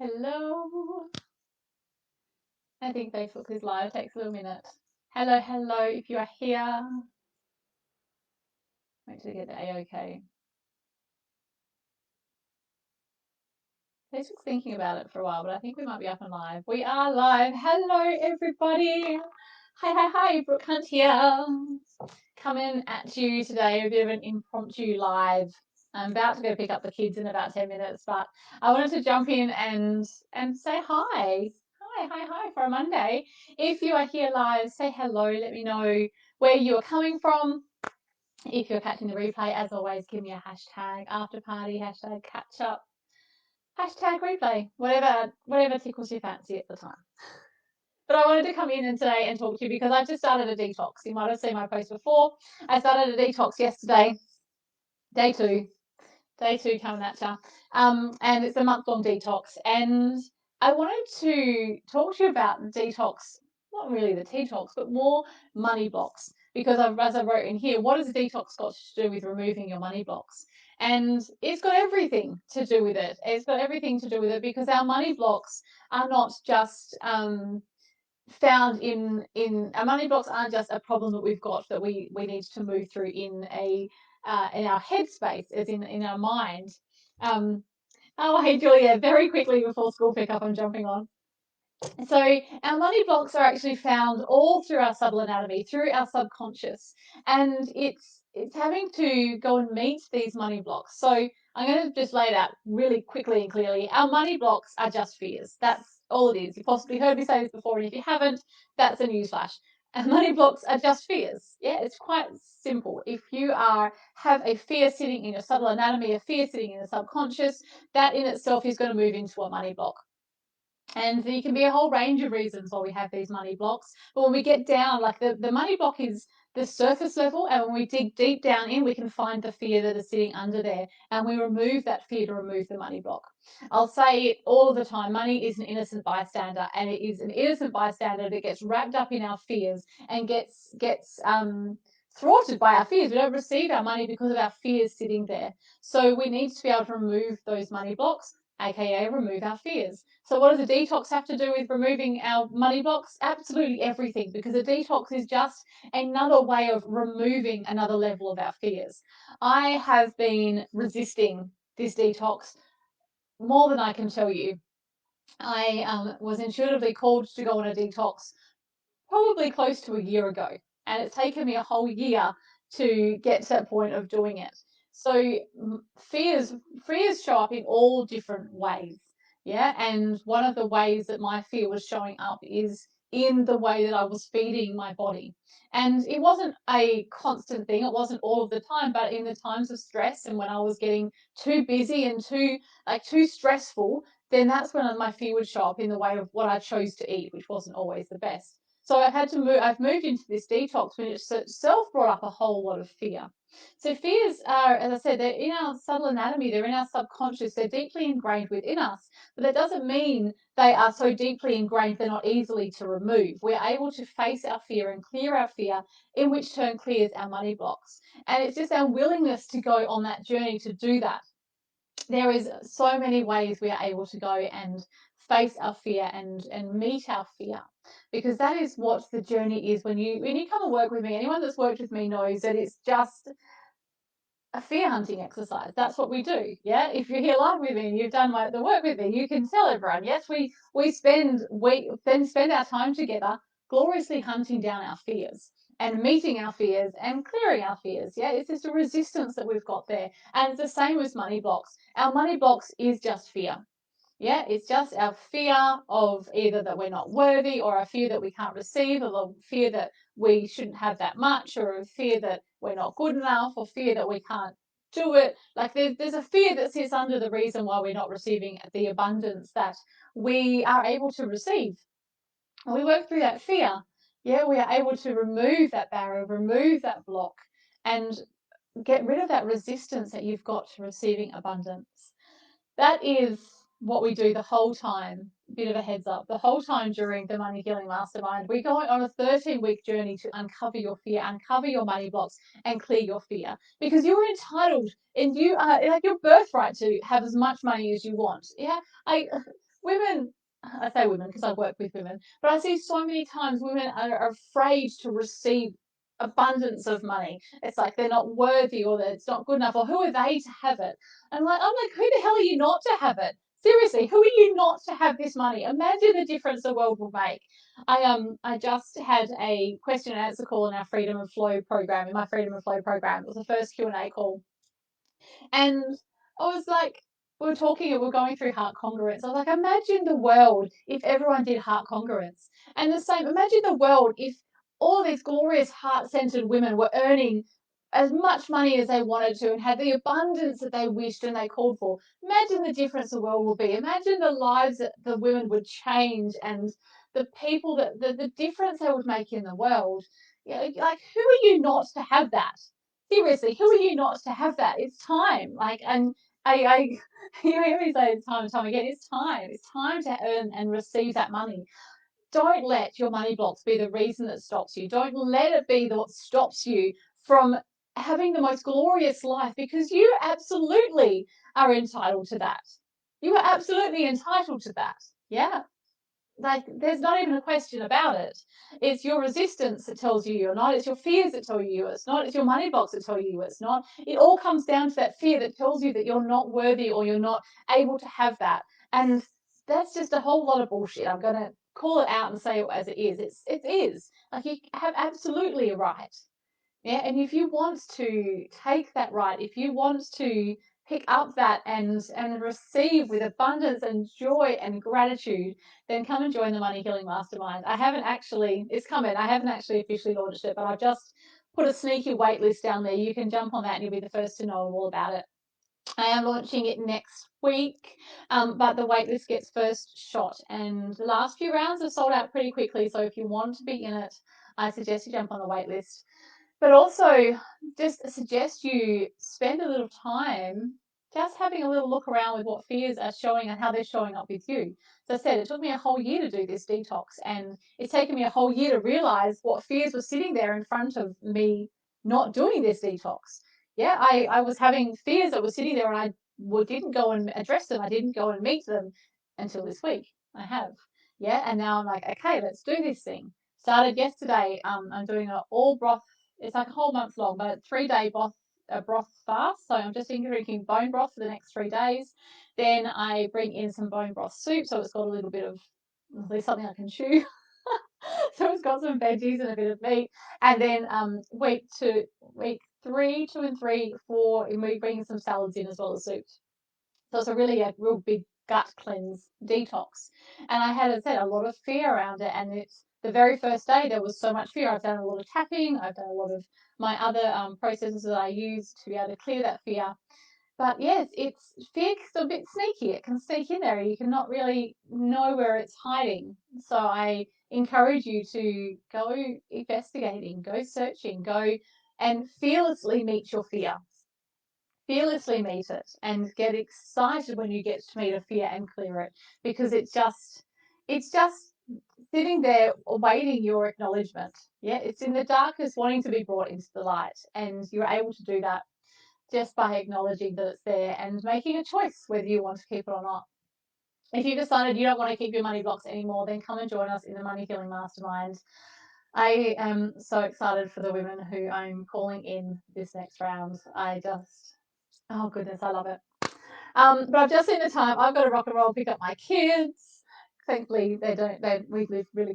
Hello. I think Facebook is live. Takes a little minute. Hello, hello. If you are here, wait till you get the A-OK. Facebook's thinking about it for a while, but I think we might be up and live. We are live. Hello, everybody. Hi. Brooke Hunt here. Coming at you today, a bit of an impromptu live. I'm about to go pick up the kids in about 10 minutes, but I wanted to jump in and say hi. Hi for a Monday. If you are here live, say hello. Let me know where you are coming from. If you're catching the replay, as always, give me a hashtag after party, hashtag catch up, hashtag replay, whatever tickles your fancy at the time. But I wanted to come in and today and talk to you because I've just started a detox. You might have seen my post before. I started a detox yesterday, day two coming at you. And it's a month-long detox. And I wanted to talk to you about detox, not really the detox, but more money blocks. Because as I wrote in here, what has a detox got to do with removing your money blocks? And it's got everything to do with it. It's got everything to do with it because our money blocks are not just found in our money blocks aren't just a problem that we've got that we need to move through in our headspace, as in our mind. Oh, hey Julia, very quickly before school pickup, I'm jumping on. So our money blocks are actually found all through our subtle anatomy, through our subconscious, and it's having to go and meet these money blocks. So I'm going to just lay it out really quickly and clearly. Our money blocks are just fears. That's all it is. You possibly heard me say this before, and if you haven't, that's a newsflash. Our money blocks are just fears. Yeah, it's quite simple. If you have a fear sitting in your subtle anatomy, a fear sitting in the subconscious, that in itself is going to move into a money block. And there can be a whole range of reasons why we have these money blocks. But when we get down, like the money block is the surface level, and when we dig deep down in, we can find the fear that is sitting under there, and we remove that fear to remove the money block. I'll say it all of the time, money is an innocent bystander, and it is an innocent bystander that gets wrapped up in our fears and gets thwarted by our fears. We don't receive our money because of our fears sitting there. So we need to be able to remove those money blocks, aka remove our fears. So what does a detox have to do with removing our money blocks? Absolutely everything, because a detox is just another way of removing another level of our fears. I have been resisting this detox more than I can tell you. I was intuitively called to go on a detox probably close to a year ago, and it's taken me a whole year to get to that point of doing it. So fears show up in all different ways. Yeah, and one of the ways that my fear was showing up is in the way that I was feeding my body. And it wasn't a constant thing, it wasn't all of the time, but in the times of stress and when I was getting too busy and too stressful, then that's when my fear would show up in the way of what I chose to eat, which wasn't always the best. So I've moved into this detox when it itself brought up a whole lot of fear. So fears are, as I said, they're in our subtle anatomy, they're in our subconscious, they're deeply ingrained within us, but that doesn't mean they are so deeply ingrained they're not easily to remove. We're able to face our fear and clear our fear, in which turn clears our money blocks. And it's just our willingness to go on that journey to do that. There is so many ways we are able to go and face our fear and meet our fear, because that is what the journey is. When you come and work with me, anyone that's worked with me knows that it's just a fear hunting exercise. That's what we do. Yeah, if you're here live with me and you've done the work with me, you can tell everyone, yes, we then spend our time together gloriously hunting down our fears and meeting our fears and clearing our fears. Yeah, it's just a resistance that we've got there. And it's the same as money blocks. Our money blocks is just fear. Yeah, it's just our fear of either that we're not worthy, or a fear that we can't receive, or the fear that we shouldn't have that much, or a fear that we're not good enough, or fear that we can't do it. Like there's a fear that sits under the reason why we're not receiving the abundance that we are able to receive. And we work through that fear. Yeah, we are able to remove that barrier, remove that block, and get rid of that resistance that you've got to receiving abundance. That is what we do the whole time. Bit of a heads up. The whole time during the Money Healing Mastermind, we're going on a 13-week journey to uncover your fear, uncover your money blocks, and clear your fear. Because you're entitled, and you are like your birthright to have as much money as you want. Yeah, women, I say women because I work with women, but I see so many times women are afraid to receive abundance of money. It's like they're not worthy, or that it's not good enough, or who are they to have it? I'm like, who the hell are you not to have it? Seriously, who are you not to have this money? Imagine the difference the world will make. I just had a question and answer call in our Freedom of Flow program, in my Freedom of Flow program. It was the first Q&A call. And I was like, we were talking and we are going through heart congruence. I was like, imagine the world if everyone did heart congruence. And the same, imagine the world if all these glorious heart-centered women were earning as much money as they wanted to and had the abundance that they wished and they called for. Imagine the difference the world will be. Imagine the lives that the women would change, and the people that the difference they would make in the world. You know, like, who are you not to have that? Seriously, who are you not to have that? It's time. Like, and I you hear me say it's time and time again. It's time. It's time to earn and receive that money. Don't let your money blocks be the reason that stops you. Don't let it be what stops you from having the most glorious life, because you absolutely are entitled to that. You are absolutely entitled to that. Yeah. Like, there's not even a question about it. It's your resistance that tells you you're not. It's your fears that tell you it's not. It's your money blocks that tell you it's not. It all comes down to that fear that tells you that you're not worthy or you're not able to have that. And that's just a whole lot of bullshit. I'm gonna call it out and say it as it is. It is. Like, you have absolutely a right. Yeah, and if you want to take that right, if you want to pick up that and receive with abundance and joy and gratitude, then come and join the Money Healing Mastermind. I haven't actually, it's coming. I haven't actually officially launched it, but I've just put a sneaky wait list down there. You can jump on that and you'll be the first to know all about it. I am launching it next week, but the waitlist gets first shot, and the last few rounds are sold out pretty quickly. So if you want to be in it, I suggest you jump on the waitlist. But also, just suggest you spend a little time just having a little look around with what fears are showing and how they're showing up with you. As I said, it took me a whole year to do this detox, and it's taken me a whole year to realize what fears were sitting there in front of me not doing this detox. Yeah, I was having fears that were sitting there, and I didn't go and address them. I didn't go and meet them until this week. I have. Yeah, and now I'm like, okay, let's do this thing. Started yesterday. I'm doing an all broth. It's like a whole month long, but 3 day broth fast. So I'm just drinking bone broth for the next 3 days. Then I bring in some bone broth soup, so it's got a little bit of, at least something I can chew. So it's got some veggies and a bit of meat. And then week 3, 2 and 3, 4, and we bring some salads in as well as soups. So it's a real big gut cleanse detox. And I had, as I said, a lot of fear around it. And it's the very first day, there was so much fear. I've done a lot of tapping. I've done a lot of my other processes that I use to be able to clear that fear. But yes, it's fear's a bit sneaky. It can sneak in there. You cannot really know where it's hiding. So I encourage you to go investigating, go searching, go and fearlessly meet your fear. Fearlessly meet it and get excited when you get to meet a fear and clear it, because it's just sitting there awaiting your acknowledgement. Yeah, it's in the darkness wanting to be brought into the light, and you're able to do that just by acknowledging that it's there and making a choice whether you want to keep it or not. If you've decided you don't want to keep your money blocks anymore, then come and join us in the Money Healing Mastermind. I am so excited for the women who I'm calling in this next round. Oh goodness, I love it. But I've just seen the time. I've got to rock and roll, pick up my kids. Thankfully, we live really